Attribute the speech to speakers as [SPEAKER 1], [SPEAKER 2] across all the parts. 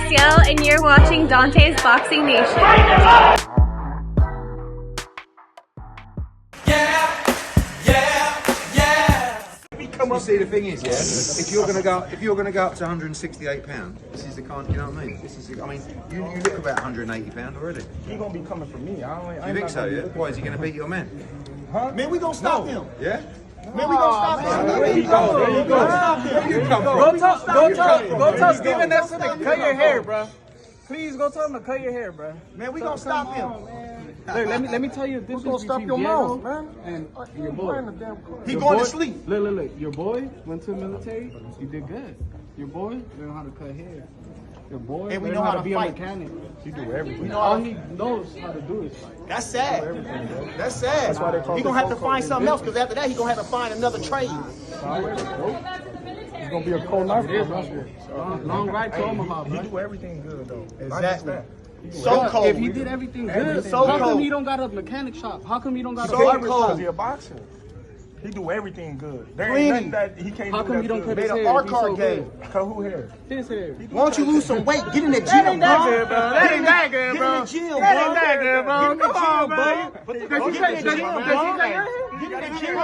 [SPEAKER 1] Marcial, and you're watching Dante's Boxing Nation.
[SPEAKER 2] You see, the thing is, yeah, if you're gonna go up to 168 pounds, this is the kind, you know what I mean? This is, I mean, you look about 180 pounds already.
[SPEAKER 3] He gonna be coming for me.
[SPEAKER 2] You think so? Yeah. Why is he gonna beat your man?
[SPEAKER 3] Huh?
[SPEAKER 4] Man, we gonna stop him.
[SPEAKER 2] Yeah.
[SPEAKER 4] Man, we gonna stop him.
[SPEAKER 3] There you go. There you go.
[SPEAKER 2] Where you come from?
[SPEAKER 3] Go tell Steven Nelson to cut your hair, bro. Please go tell him to cut your hair, bro.
[SPEAKER 4] Man, we gonna stop him.
[SPEAKER 3] Look, let me tell you the difference between Diego and your boy.
[SPEAKER 4] He going to sleep.
[SPEAKER 3] Look. Your boy went to the military. He did good. Your boy learned how to cut hair. Your boy
[SPEAKER 4] and we
[SPEAKER 3] learned
[SPEAKER 4] know
[SPEAKER 3] how
[SPEAKER 4] to
[SPEAKER 3] be
[SPEAKER 4] fight.
[SPEAKER 3] a mechanic. He do everything.
[SPEAKER 4] We know
[SPEAKER 3] all he knows how to do is fight.
[SPEAKER 4] That's sad. That's sad.
[SPEAKER 3] That's why they call
[SPEAKER 4] he gonna have to find something else, because after that he gonna have to find another trade.
[SPEAKER 3] He's gonna be a cold knife. Long ride to Omaha, bro.
[SPEAKER 5] He do everything good though.
[SPEAKER 4] Exactly. So cold.
[SPEAKER 3] If he did everything good,
[SPEAKER 4] so
[SPEAKER 3] how come
[SPEAKER 4] cold.
[SPEAKER 3] he don't got a mechanic shop? How come he don't got a
[SPEAKER 4] So
[SPEAKER 3] barber
[SPEAKER 4] cold.
[SPEAKER 3] shop?
[SPEAKER 5] He a boxer. He do everything good. There
[SPEAKER 4] Cleaning.
[SPEAKER 5] ain't nothing that he can't
[SPEAKER 3] How
[SPEAKER 5] do.
[SPEAKER 3] come he don't cut his
[SPEAKER 4] Made
[SPEAKER 3] hair?
[SPEAKER 4] an
[SPEAKER 3] He's
[SPEAKER 4] art
[SPEAKER 3] so
[SPEAKER 4] game.
[SPEAKER 3] good.
[SPEAKER 5] Cut who hair?
[SPEAKER 3] His hair.
[SPEAKER 4] Why don't you lose some weight? Get in the gym,
[SPEAKER 3] That ain't that
[SPEAKER 4] bro.
[SPEAKER 3] good, bro. That ain't that good, bro.
[SPEAKER 4] Get in the gym, bro.
[SPEAKER 3] That ain't that good, bro.
[SPEAKER 4] Get in the
[SPEAKER 3] Come on,
[SPEAKER 4] gym,
[SPEAKER 3] bro.
[SPEAKER 4] bro.
[SPEAKER 3] Does he
[SPEAKER 4] Get
[SPEAKER 3] cut
[SPEAKER 4] in the
[SPEAKER 3] your
[SPEAKER 4] gym,
[SPEAKER 3] hair?
[SPEAKER 4] bro. Get in the gym, bro.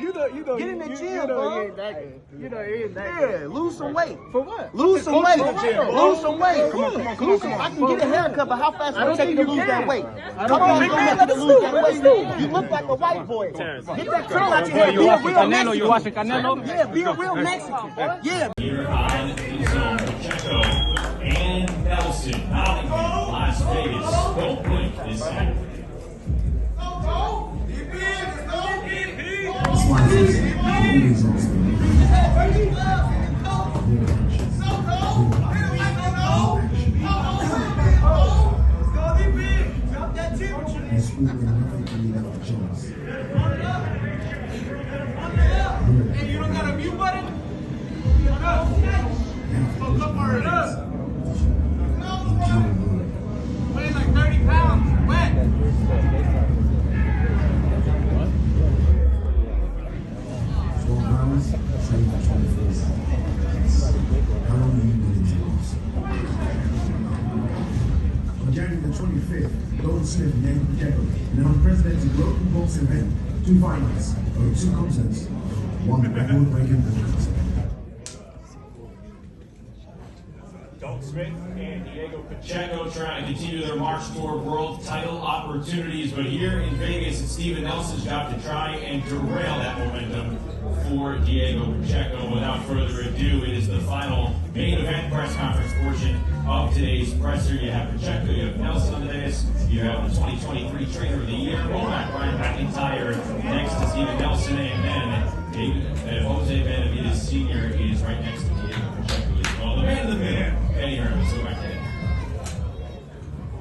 [SPEAKER 3] You know,
[SPEAKER 4] Get in the gym,
[SPEAKER 3] you know
[SPEAKER 4] bro.
[SPEAKER 3] he ain't that good. You know he ain't that good.
[SPEAKER 4] Yeah, lose some weight.
[SPEAKER 3] For what?
[SPEAKER 4] Lose some weight.
[SPEAKER 3] For what?
[SPEAKER 4] Lose some weight.
[SPEAKER 3] Come on.
[SPEAKER 4] I can get a haircut, but how fast
[SPEAKER 3] I
[SPEAKER 4] will
[SPEAKER 3] don't
[SPEAKER 4] it take you
[SPEAKER 3] think
[SPEAKER 4] to
[SPEAKER 3] you
[SPEAKER 4] lose that
[SPEAKER 3] can.
[SPEAKER 4] weight?
[SPEAKER 3] I
[SPEAKER 4] Come
[SPEAKER 3] don't
[SPEAKER 4] on,
[SPEAKER 3] think
[SPEAKER 4] big
[SPEAKER 3] you
[SPEAKER 4] man,
[SPEAKER 3] can.
[SPEAKER 4] let us lose that weight. You look like a white boy. Get that curl out your hair. Be a real Mexican.
[SPEAKER 3] You watching Canelo?
[SPEAKER 4] Yeah, be a real Mexican. Yeah.
[SPEAKER 6] Here on the zone, Pacheco and Nelson, Hollywood, Las Vegas. Don't blink this Saturday.
[SPEAKER 7] Hey, you don't got a mute button? Weighing like 30 pounds. Wet.
[SPEAKER 8] 12 rounds, 7 for 24 seconds. How long are you willing to last? On January the 25th, Golden Smith and Diego Pacheco in an unprecedented local boxing event, 2 fight nights over 2 continents, 1 record-breaking performance.
[SPEAKER 6] Golden Smith and Diego Pacheco trying to continue their march toward world title opportunities, but here in Vegas, it's Steven Nelson's job to try and derail that momentum for Diego Pacheco. Without further ado, it is the final main event press conference portion of today's presser. You have Pacheco, you have Nelson on the dais, you have the 2023 Trainer of the Year, Ryan McIntyre next to Steven Nelson, and then Jose Benavidez Sr. is right next to Diego Pacheco as well. The man of the minute, Benny Herman, so back to him.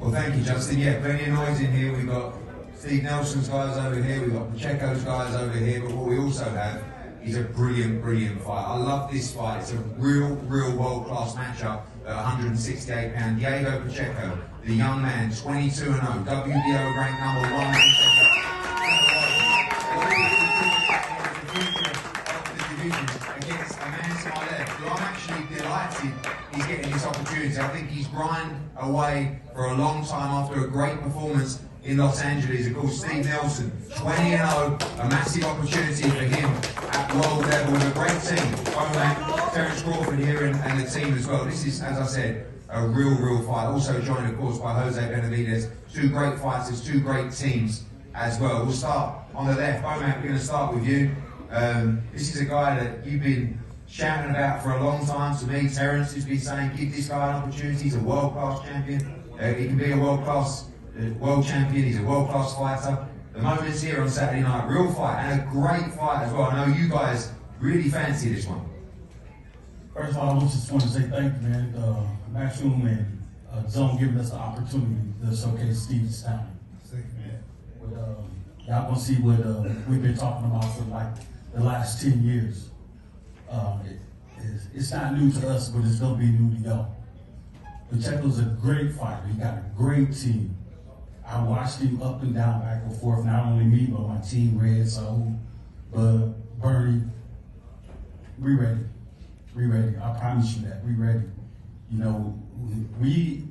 [SPEAKER 2] Well, thank you, Justin. Yeah, plenty of noise in here. We've got Steve Nelson's guys over here. We've got Pacheco's guys over here. But what we also have is a brilliant fight. I love this fight. It's a real world-class matchup at 168 pounds. Diego Pacheco, the young man, 22-0, WBO ranked number 1. Against a man to my left, who I'm actually delighted he's getting this opportunity. I think he's grind away for a long time after a great performance in Los Angeles. Of course, Steve Nelson, 20-0, a massive opportunity for him at world level with a great team. Terence Crawford here and the team as well. This is, as I said, a real fight. Also joined, of course, by Jose Benavidez. 2 great fighters, 2 great teams as well. We'll start on the left. Bomac, we're going to start with you. This is a guy that you've been shouting about for a long time. To me, Terence has been saying, give this guy an opportunity. He's a world-class champion. He can be a world-class world champion. He's a world-class fighter. The moment's here on Saturday night. Real fight and a great fight as well. I know you guys really fancy this one.
[SPEAKER 9] First of all, I just want to say thank you, man. Matchroom and Zone giving us the opportunity to showcase Steve's talent. Y'all gonna see what we've been talking about for like the last 10 years. It's not new to us, but it's gonna be new to y'all. Pacheco's a great fighter. He got a great team. I watched him up and down, back and forth. Not only me, but my team, Red Soul, Bernie. We ready. I promise you that. We ready. You know, we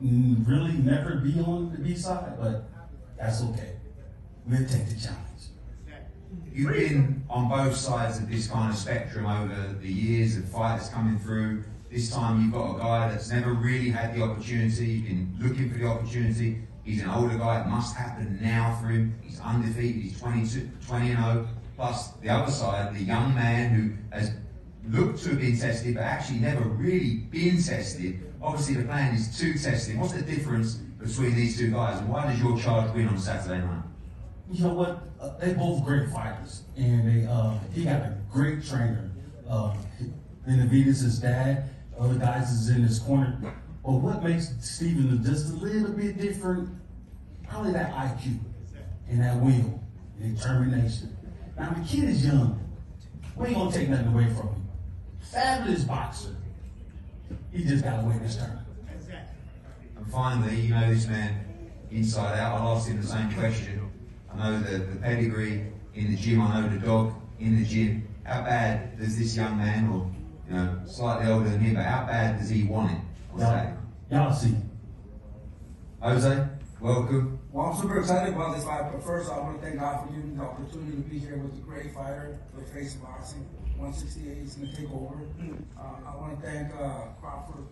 [SPEAKER 9] really never be on the B side, but that's okay. We'll take the challenge.
[SPEAKER 2] You've been on both sides of this kind of spectrum over the years of fighters coming through. This time you've got a guy that's never really had the opportunity. You've been looking for the opportunity. He's an older guy. It must happen now for him. He's undefeated. He's 20-0. Plus the other side, the young man who has looked to have been tested, but actually never really been tested. Obviously the plan is to test him. What's the difference between these two guys, and why does your charge win on Saturday night?
[SPEAKER 9] You know what? They're both great fighters, and he got a great trainer. Benavidez, his dad, other guys is in his corner. But what makes Steven just a little bit different? Probably that IQ and that will and determination. Now the kid is young. We ain't gonna take nothing away from him. Fabulous boxer. He just gotta win his turn.
[SPEAKER 2] And finally, you know this man inside out. I'll ask him the same question. I know the pedigree in the gym. I know the dog in the gym. How bad does this young man, or slightly older than him, but how bad does he want it?
[SPEAKER 9] Y'all see.
[SPEAKER 2] Jose, welcome.
[SPEAKER 10] Well, I'm super excited about this fight, but first I want to thank God for giving me the opportunity to be here with a great fighter, the face of boxing. 168 is going to take over. I want to thank Crawford,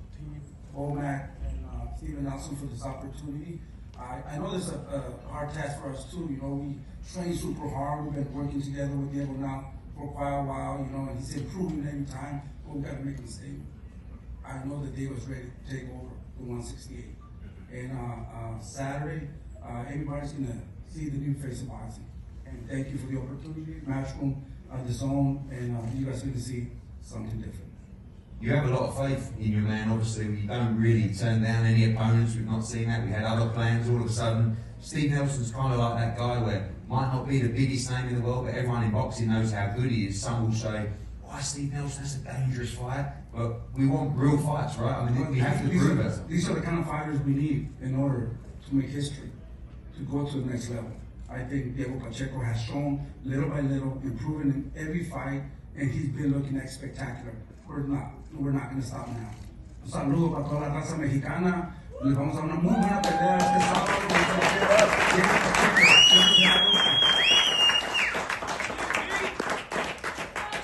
[SPEAKER 10] Womack, and Pacheco-Nelson for this opportunity. I know this is a hard task for us too. We train super hard. We've been working together with Diego now for quite a while, and he's improving every time, but we've got to make a mistake. I know that Diego's ready to take over the 168. And Saturday, everybody's going to see the new face of boxing. And thank you for the opportunity. Matchroom, the zone, and you guys are going to see something different.
[SPEAKER 2] You have a lot of faith in your man, obviously. You don't really turn down any opponents. We've not seen that. We had other plans all of a sudden. Steve Nelson's kind of like that guy where might not be the biggest name in the world, but everyone in boxing knows how good he is. Some will say, why Steve Nelson? That's a dangerous fight. But we want real fights, right? I mean, we have to prove it.
[SPEAKER 10] These are the kind of fighters we need in order to make history, to go to the next level. I think Diego Pacheco has shown little by little, improving in every fight, and he's been looking at spectacular. We're not going to stop now. Un saludo para toda la raza mexicana. Les vamos a dar una muy buena pelea este sábado.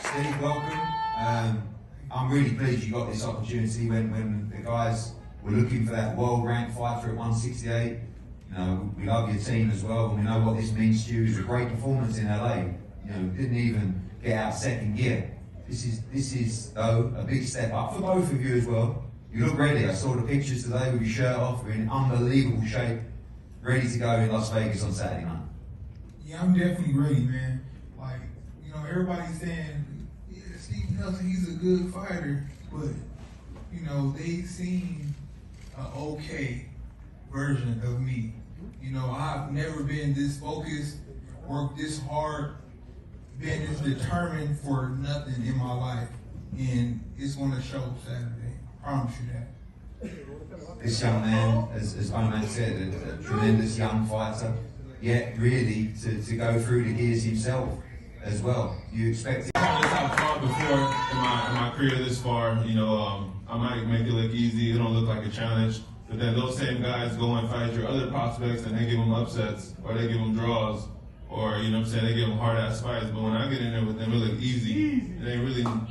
[SPEAKER 2] Steve, welcome. I'm really pleased you got this opportunity when the guys were looking for that world-ranked fighter at 168. We love your team as well, and we know what this means to you. It was a great performance in LA. Didn't even get out second gear. This is though a big step up for both of you as well. You look ready. I saw the pictures today with your shirt off. You're in unbelievable shape, ready to go in Las Vegas on Saturday night.
[SPEAKER 11] Yeah, I'm definitely ready, man. Like, everybody's saying, yeah, Steve Nelson, he's a good fighter, but they've seen an okay version of me. I've never been this focused, worked this hard, been this determined for nothing in my life, and it's going to show Saturday. I promise you that.
[SPEAKER 2] This young man, as Womack said, a tremendous young fighter, yet really to go through the gears himself as well. You expect it.
[SPEAKER 12] I've fought before in my career this far. I might make it look easy. It don't look like a challenge. But then those same guys go and fight your other prospects and they give them upsets or they give them draws or, they give them hard-ass fights. But when I get in there with them, it look easy. It ain't really, so I'm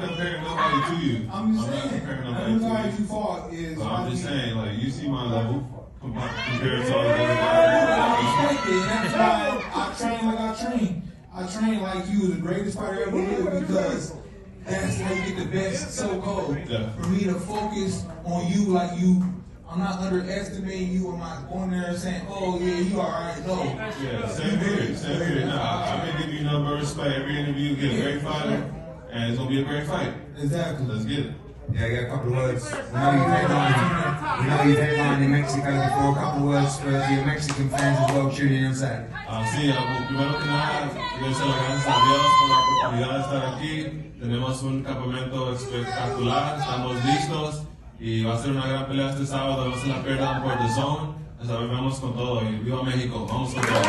[SPEAKER 12] comparing nobody to you.
[SPEAKER 11] I'm just saying, everybody you fought is...
[SPEAKER 12] So I'm just saying, you see my level compared to all the other guys.
[SPEAKER 11] That's why I train like I train. I train like you was the greatest fighter ever lived because that's how you get the best so-called.
[SPEAKER 12] Yeah.
[SPEAKER 11] For me to focus on you like you, I'm not underestimating you. I'm not going there and saying, oh yeah, you all right. No.
[SPEAKER 12] Yeah, same here. No, I've been giving you number of respect. Every interview, you get a great fighter, and it's going to be a great fight.
[SPEAKER 11] Exactly.
[SPEAKER 12] Let's get it.
[SPEAKER 2] Yeah, I got a couple of words. We know you've headlined in Mexico before. A couple of words for the Mexican fans as well tuning in on Saturday.
[SPEAKER 12] Sí, primero que nada, quiero dar las gracias a Dios por la oportunidad de estar aquí. Tenemos un campamento espectacular, estamos listos y va a ser una gran pelea este sábado. No se la pierdan por The Zone. Esta vez vamos con todo y viva México, vamos con todo.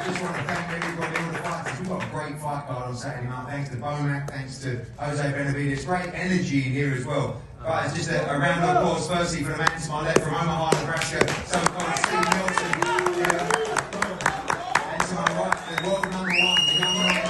[SPEAKER 2] just want to thank everybody, all the fighters. We've got a great fight card on Saturday night. Thanks to Bomac, thanks to Jose Benavides. Great energy in here as well. Right, it's just a round of applause firstly for the man to my left from Omaha, Nebraska, so-called Pacheco-Nelson. And to my right, the world #1, the young man.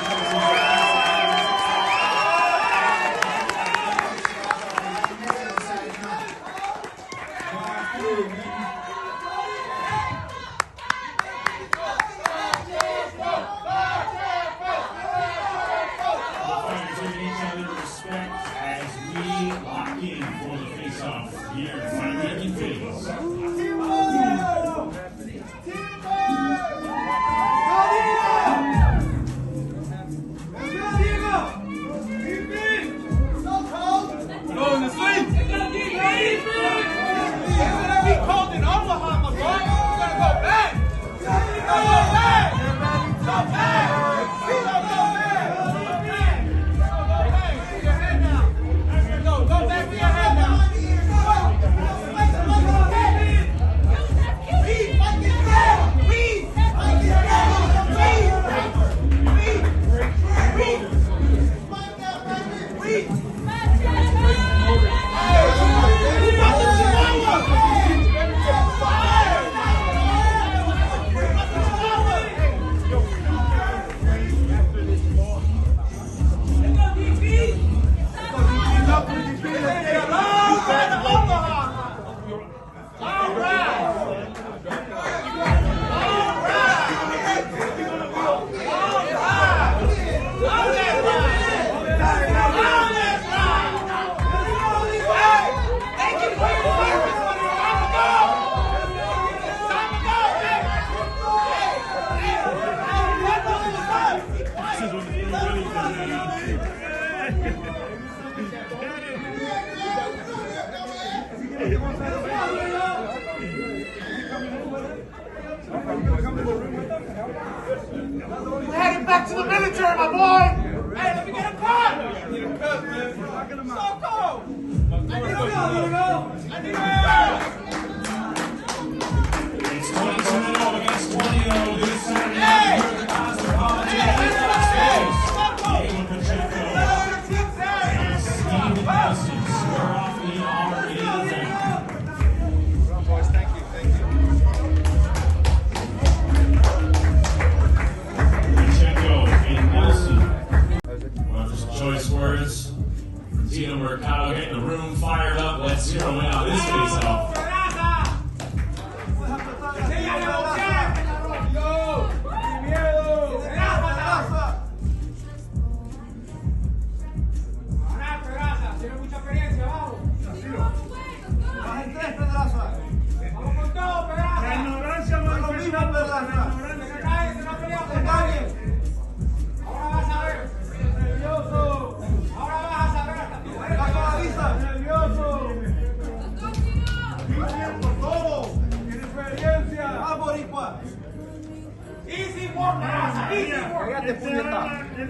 [SPEAKER 4] We're heading back to the military, my boy! Hey, let me get a cut! I need a cut, man. So cold! I need a cut! I need a cut!
[SPEAKER 6] It's 22-0 against 20-0 this Saturday night here at the Cosmopolitan in Las Vegas. Diego Pacheco and Steven Nelson square off in our event.
[SPEAKER 3] Boys, thank you.
[SPEAKER 6] Choice words. Tino Mercado getting the room fired up. Let's zero in on this face-off.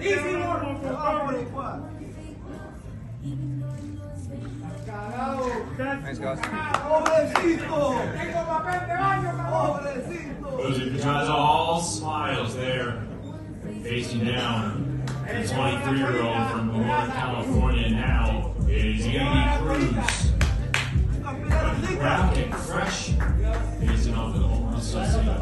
[SPEAKER 4] Easy work, easy work. Easy work.
[SPEAKER 3] Thanks, guys.
[SPEAKER 6] Jose Pedraza, all smiles there, facing down the 23-year-old from Northern California now is Andy Cruz. Round and fresh, facing off the home associate.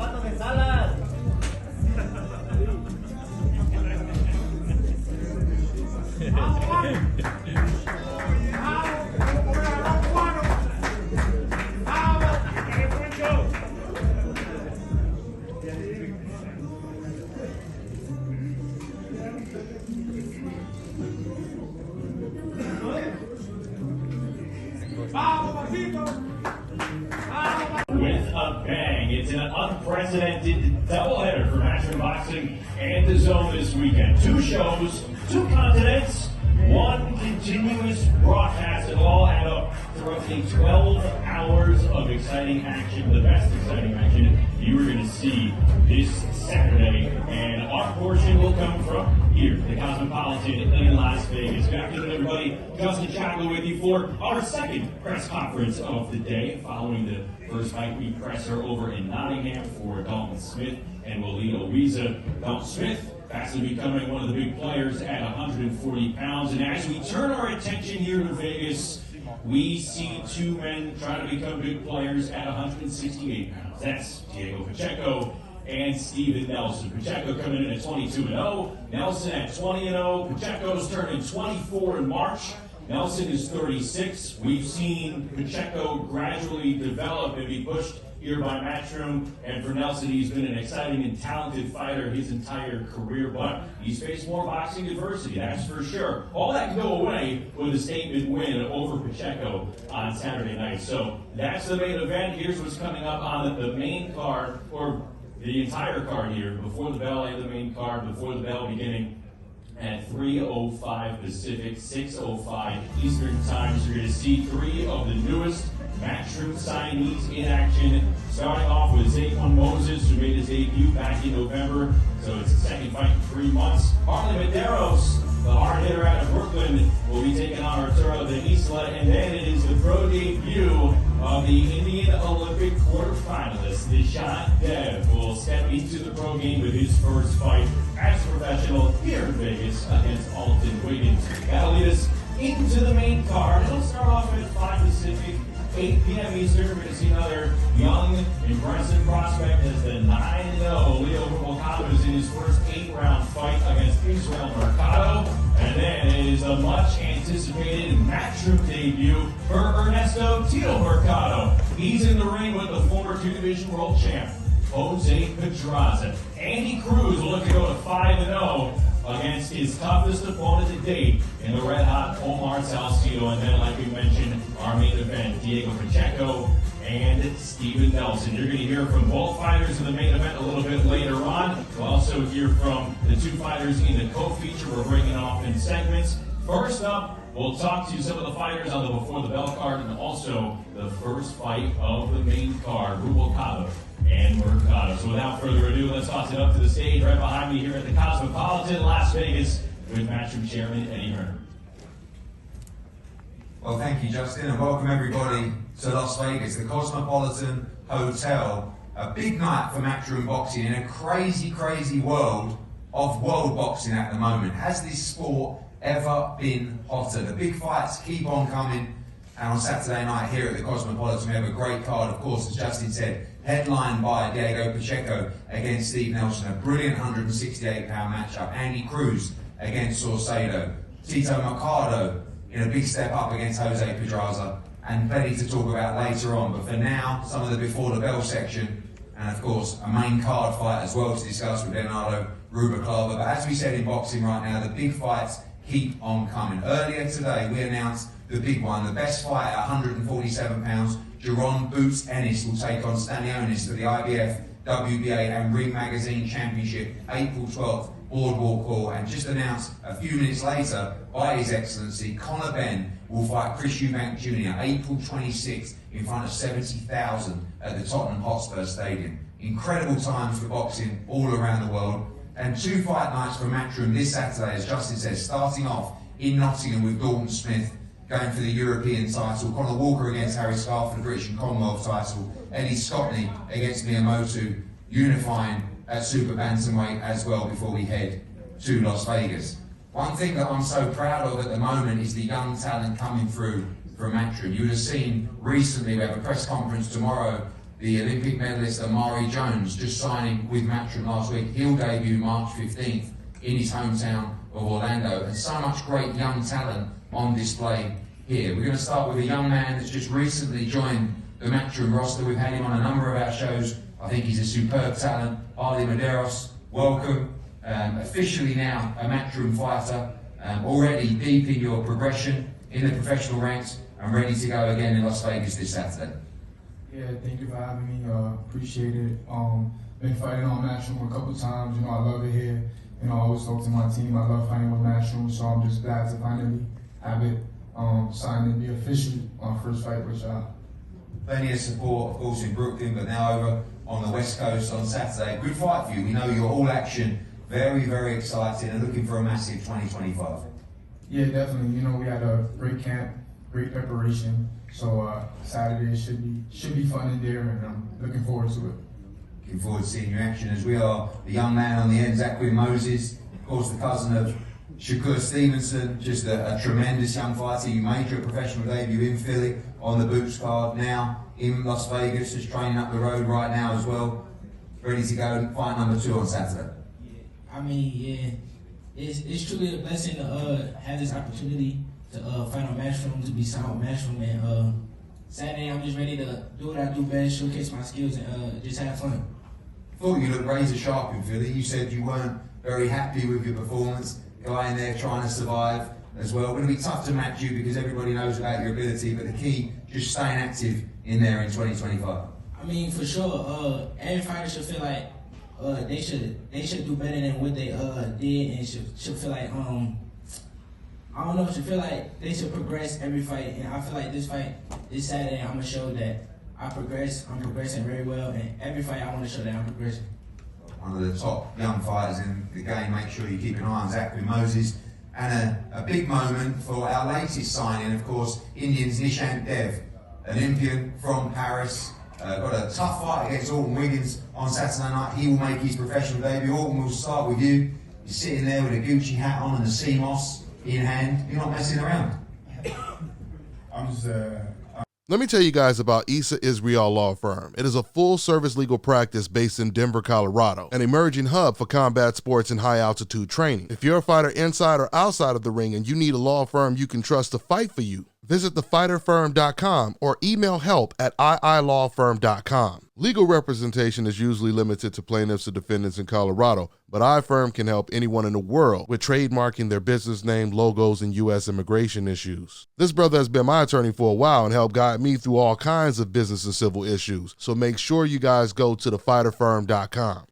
[SPEAKER 6] With a bang, it's an unprecedented doubleheader for Matchroom Boxing and the Zone this weekend. 2 shows, 2 continents, 1 continuous broadcast. It all add up to roughly 12 hours of exciting action, the best exciting action you are going to see this Saturday. And our portion will come from here, the Cosmopolitan in Las Vegas. Good afternoon, everybody. Justin Chapman with you for our second press conference of the day, following the first fight week presser over in Nottingham for Dalton Smith and Walid Owiza. Dalton Smith fast becoming one of the big players at 140 pounds. And as we turn our attention here to Vegas, we see two men trying to become big players at 168 pounds. That's Diego Pacheco and Steven Nelson. Pacheco coming in at 22-0, Nelson at 20-0. Pacheco's turning 24 in March. Nelson is 36. We've seen Pacheco gradually develop and be pushed here by Matchroom, and for Nelson, he's been an exciting and talented fighter his entire career, but he's faced more boxing adversity, that's for sure. All that can go away with a statement win over Pacheco on Saturday night. So that's the main event. Here's what's coming up on the main card, or the entire card here, before the bell and the main card, before the bell beginning at 3:05 Pacific, 6:05 Eastern Time. So you're going to see three of the newest Matchroom signees in action, starting off with Zaquan Moses, who made his debut back in November, so it's his second fight in 3 months. Harley Medeiros, the hard hitter out of Brooklyn, will be taking on Arturo de Isla, and then it is the pro debut of the Indian Olympic quarterfinalist, Nishan Dev, will step into the pro game with his first fight as a professional here in Vegas against Alton Wiggins. That'll lead us into the main card. It'll start off at 5 Pacific, 8 p.m. Eastern. We're going to see another young, impressive prospect as the 9-0 Leo Rubalcaba is in his first 8-round fight against Israel Mercado. And then it is a much-anticipated Matchroom debut for Ernesto Tito Mercado. He's in the ring with the former 2-division world champ, Jose Pedraza. Andy Cruz will look to go to 5-0 against his toughest opponent to date in the red-hot Omar Salcido. And then, like we mentioned, our main event, Diego Pacheco and Steven Nelson. You're going to hear from both fighters in the main event a little bit later on. We'll also hear from the two fighters in the co-feature. We're breaking off in segments. First up, we'll talk to some of the fighters on the Before the Bell card and also the first fight of the main card, Rubalcaba and Mercado. So without further ado, let's toss it up to the stage right behind me here at the Cosmopolitan, Las Vegas, with Matchroom Chairman Eddie Hearn.
[SPEAKER 2] Well, thank you, Justin, and welcome everybody to Las Vegas, the Cosmopolitan Hotel. A big night for Matchroom Boxing in a crazy, crazy world of world boxing at the moment. Has this sport ever been hotter? The big fights keep on coming, and on Saturday night here at the Cosmopolitan, we have a great card, of course, as Justin said, headlined by Diego Pacheco against Steve Nelson, a brilliant 168-pound matchup. Andy Cruz against Saucedo. Tito Mercado in a big step up against Jose Pedraza, and plenty to talk about later on. But for now, some of the Before the Bell section, and of course, a main card fight as well to discuss with Bernardo Rubalcaba. But as we said in boxing right now, the big fights keep on coming. Earlier today, we announced the big one, the best fight at 147 pounds. Jerron Boots Ennis will take on Stanionis for the IBF, WBA and Ring Magazine Championship, April 12th, Boardwalk Hall. And just announced a few minutes later by His Excellency, Conor Benn will fight Chris Eubank Jr. April 26th in front of 70,000 at the Tottenham Hotspur Stadium. Incredible times for boxing all around the world. And two fight nights for Matchroom this Saturday, as Justin says, starting off in Nottingham with Dalton Smith going for the European title, Conor Walker against Harry Scarr for the British and Commonwealth title, Eddie Scotney against Miyamoto, unifying at super bantamweight as well before we head to Las Vegas. One thing that I'm so proud of at the moment is the young talent coming through from Matchroom. You would have seen recently, we have a press conference tomorrow, the Olympic medalist Amari Jones just signing with Matchroom last week. He'll debut March 15th in his hometown of Orlando, and so much great young talent on display here. We're going to start with a young man that's just recently joined the Matchroom roster. We've had him on a number of our shows. I think he's a superb talent. Harley Medeiros, welcome. Officially now a Matchroom fighter, already deep in your progression in the professional ranks and ready to go again in Las Vegas this Saturday.
[SPEAKER 13] Yeah, thank you for having me. Appreciate it. Been fighting on Matchroom a couple times. I love it here. I always talk to my team. I love fighting with Matchroom, so I'm just glad to finally have it signed and be official on first fight with y'all.
[SPEAKER 2] Plenty of support, of course, in Brooklyn, but now over on the West Coast on Saturday. Good fight for you. We know you're all action. Very, very excited and looking for a massive 2025.
[SPEAKER 13] Yeah, definitely. We had a great camp, great preparation. So Saturday should be fun in there, and I'm looking forward to it.
[SPEAKER 2] Looking forward to seeing you in action, as we are. The young man on the end, Zach Moses, of course the cousin of Shakur Stevenson, just a tremendous young fighter. You made your professional debut in Philly on the Boots card, now in Las Vegas, just training up the road right now as well. Ready to go, fight number 2 on Saturday.
[SPEAKER 14] I mean, yeah, it's truly a blessing to have this opportunity to fight on Matchroom, to be signed with Matchroom, and Saturday I'm just ready to do what I do best, showcase my skills, and just have fun.
[SPEAKER 2] Thought you looked razor sharp in Philly. You said you weren't very happy with your performance. Guy in there trying to survive as well. Going to be tough to match you because everybody knows about your ability, but the key, just staying active in there in 2025.
[SPEAKER 14] I mean, for sure, every fighter should feel like they should do better than what they did, and should feel like I don't know, should feel like they should progress every fight. And I feel like this fight, this Saturday, I'm gonna show that I'm progressing very well, and every fight I want to show that I'm progressing.
[SPEAKER 2] One of the top young fighters in the game. Make sure you keep an eye on Zach Moses. And a big moment for our latest signing, of course, Indians Nishant Dev, Olympian from Paris. Got a tough fight against Alton Wiggins on Saturday night. He will make his professional debut. Alton, we'll start with you. You're sitting there with a Gucci hat on and the CMOS in hand. You're not messing around.
[SPEAKER 13] I'm just
[SPEAKER 15] Let me tell you guys about Issa Israel Law Firm. It is a full-service legal practice based in Denver, Colorado, an emerging hub for combat sports and high-altitude training. If you're a fighter inside or outside of the ring and you need a law firm you can trust to fight for you, visit thefighterfirm.com or email help@iilawfirm.com. Legal representation is usually limited to plaintiffs or defendants in Colorado, but iFirm can help anyone in the world with trademarking their business name, logos, and U.S. immigration issues. This brother has been my attorney for a while and helped guide me through all kinds of business and civil issues, so make sure you guys go to thefighterfirm.com.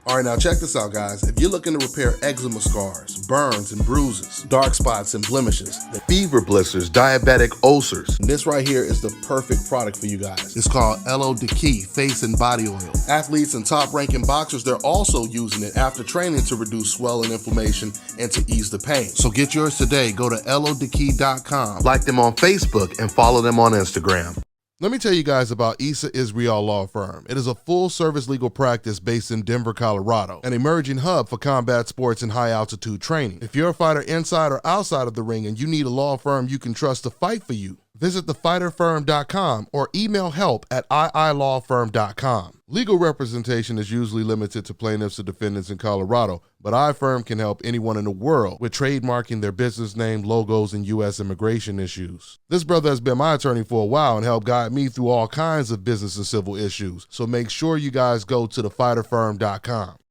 [SPEAKER 15] All right, now check this out, guys. If you're looking to repair eczema scars, burns and bruises, dark spots and blemishes, fever blisters, diabetic ulcers, this right here is the perfect product for you guys. It's called LO Deki Face and Body Oil. Athletes and top-ranking boxers, they're also using it after training to reduce swelling, inflammation, and to ease the pain. So get yours today. Go to lodeki.com, like them on Facebook, and follow them on Instagram. Let me tell you guys about Issa Israel Law Firm. It is a full-service legal practice based in Denver, Colorado, an emerging hub for combat sports and high-altitude training. If you're a fighter inside or outside of the ring and you need a law firm you can trust to fight for you, visit thefighterfirm.com or email help@iilawfirm.com. Legal representation is usually limited to plaintiffs or defendants in Colorado, but iFirm can help anyone in the world with trademarking their business name, logos, and U.S. immigration issues. This brother has been my attorney for a while and helped guide me through all kinds of business and civil issues, so make sure you guys go to thefighterfirm.com.